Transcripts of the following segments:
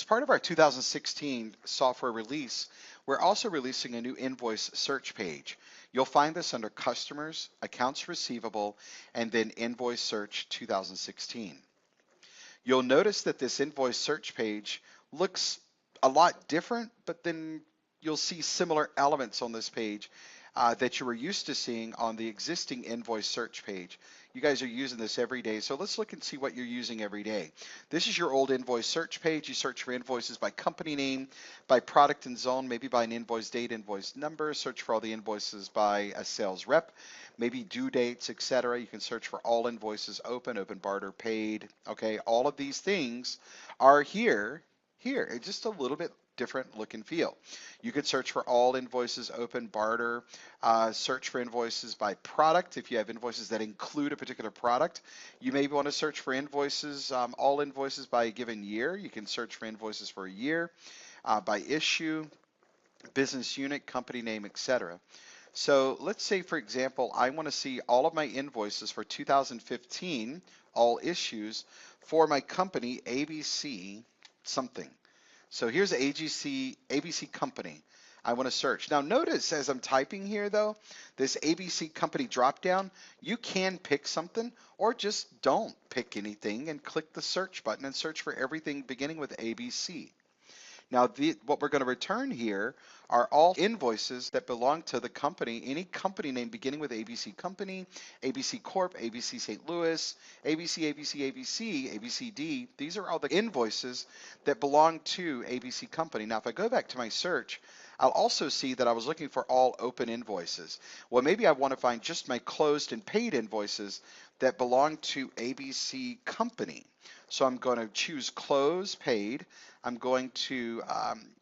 As part of our 2016 software release, we're also releasing a new invoice search page. You'll find this under Customers, Accounts Receivable, and then Invoice Search 2016. You'll notice that this invoice search page looks a lot different, but then you'll see similar elements on this page that you were used to seeing on the existing invoice search page. You guys are using this every day, so let's look and see what you're using every day. This is your old invoice search page. You search for invoices by company name, by product and zone, maybe by an invoice date, invoice number. Search for all the invoices by a sales rep, maybe due dates, etc. You can search for all invoices open, open barter, paid. Okay, all of these things are here. It's just a little bit different look and feel. You could search for all invoices open, barter, search for invoices by product. If you have invoices that include a particular product, you may want to search for invoices, all invoices by a given year. You can search for invoices for a year, by issue, business unit, company name, etc. So let's say, for example, I want to see all of my invoices for 2015, all issues for my company ABC something. So here's ABC company. I want to search. Now notice as I'm typing here though, this ABC company dropdown, you can pick something or just don't pick anything and click the search button and search for everything beginning with ABC. Now, what we're going to return here are all invoices that belong to the company, any company name beginning with ABC Company, ABC Corp, ABC St. Louis, ABC, ABC, ABC, ABCD. These are all the invoices that belong to ABC Company. Now, if I go back to my search, I'll also see that I was looking for all open invoices. Well, maybe I want to find just my closed and paid invoices that belong to ABC Company. So I'm going to choose close paid. I'm going to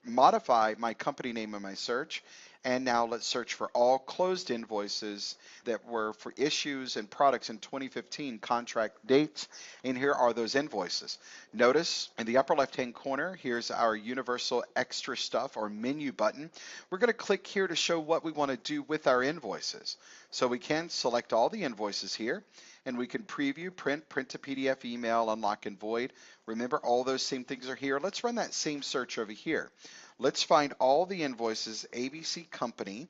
modify my company name in my search. And now let's search for all closed invoices that were for issues and products in 2015 contract dates. And here are those invoices. Notice in the upper left-hand corner, here's our universal extra stuff or menu button. We're going to click here to show what we want to do with our invoices. So we can select all the invoices here. And we can preview, print to PDF, email, unlock and void. Remember, all those same things are here. Let's run that same search over here. Let's find all the invoices, ABC Company,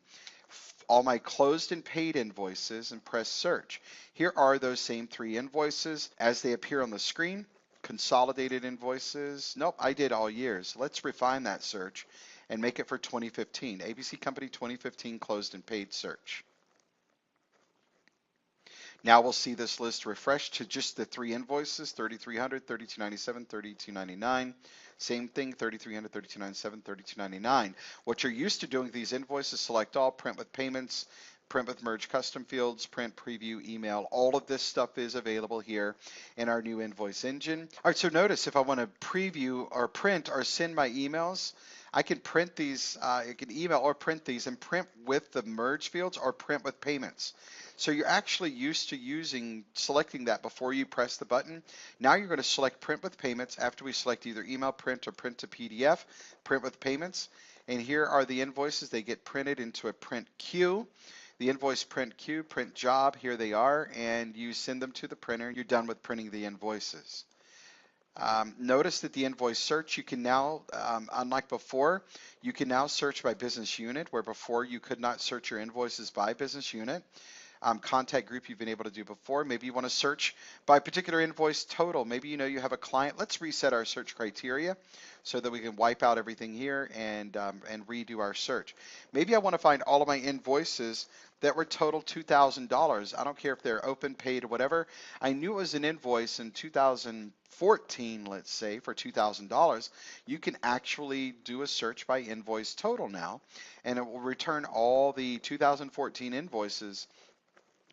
all my closed and paid invoices, and press search. Here are those same three invoices as they appear on the screen. Consolidated invoices. Nope, I did all years. Let's refine that search and make it for 2015. ABC Company 2015 closed and paid search. Now we'll see this list refreshed to just the three invoices, 3,300, 3,297, 3,299. Same thing, 3,300, 3,297, 3,299. What you're used to doing with these invoices, select all, print with payments, print with merge custom fields, print, preview, email. All of this stuff is available here in our new invoice engine. All right, so notice if I want to preview or print or send my emails, I can print these, I can email or print these and print with the merge fields or print with payments. So you're actually used to selecting that before you press the button. Now you're going to select print with payments after we select either email print or print to PDF, print with payments. And here are the invoices. They get printed into a print queue. The invoice print queue, print job, here they are, and you send them to the printer. You're done with printing the invoices. Notice that the invoice search, you can now, unlike before, you can now search by business unit, where before you could not search your invoices by business unit. Contact group you've been able to do before. Maybe you want to search by particular invoice total. Maybe you know you have a client. Let's reset our search criteria so that we can wipe out everything here and redo our search. Maybe I want to find all of my invoices that were total $2,000. I don't care if they're open, paid, or whatever. I knew it was an invoice in 2014, let's say, for $2,000. You can actually do a search by invoice total now, and it will return all the 2014 invoices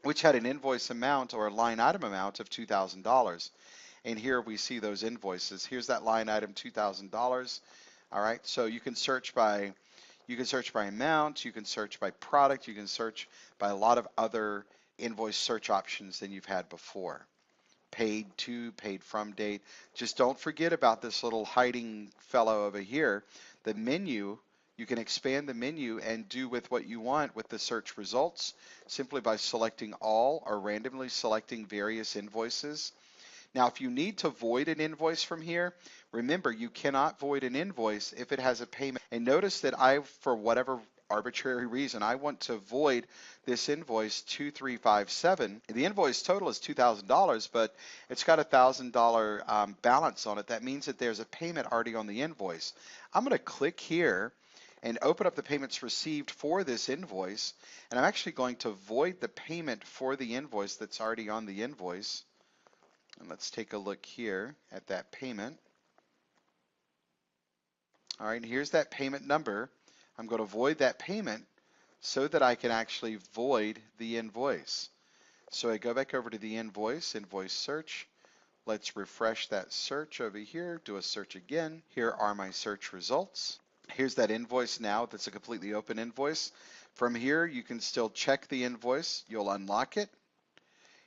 which had an invoice amount or a line item amount of $2,000. And here we see those invoices. Here's that line item, $2,000. All right, so you can search by amount, you can search by product, you can search by a lot of other invoice search options than you've had before. Paid to, paid from date. Just don't forget about this little hiding fellow over here. The menu, you can expand the menu and do with what you want with the search results simply by selecting all or randomly selecting various invoices. Now, if you need to void an invoice from here, remember you cannot void an invoice if it has a payment. And notice that for whatever arbitrary reason, I want to void this invoice 2357. The invoice total is $2,000, but it's got a $1,000 balance on it. That means that there's a payment already on the invoice. I'm going to click here and open up the payments received for this invoice, and I'm actually going to void the payment for the invoice that's already on the invoice. And let's take a look here at that payment. All right, and here's that payment number. I'm going to void that payment so that I can actually void the invoice. So I go back over to the invoice search. Let's refresh that search over here, do a search again. Here are my search results. Here's that invoice now that's a completely open invoice. From here, you can still check the invoice. You'll unlock it.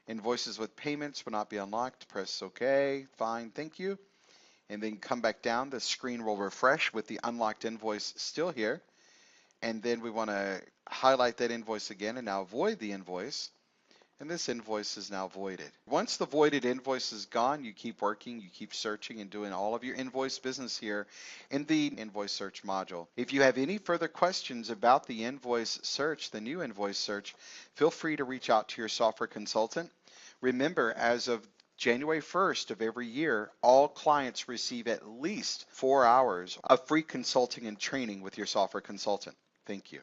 Invoices with payments will not be unlocked. Press OK. Fine, thank you. And then come back down. The screen will refresh with the unlocked invoice still here. And then we want to highlight that invoice again and now void the invoice. And this invoice is now voided. Once the voided invoice is gone, you keep working, you keep searching and doing all of your invoice business here in the Invoice Search module. If you have any further questions about the Invoice Search, the new Invoice Search, feel free to reach out to your software consultant. Remember, as of January 1st of every year, all clients receive at least 4 hours of free consulting and training with your software consultant. Thank you.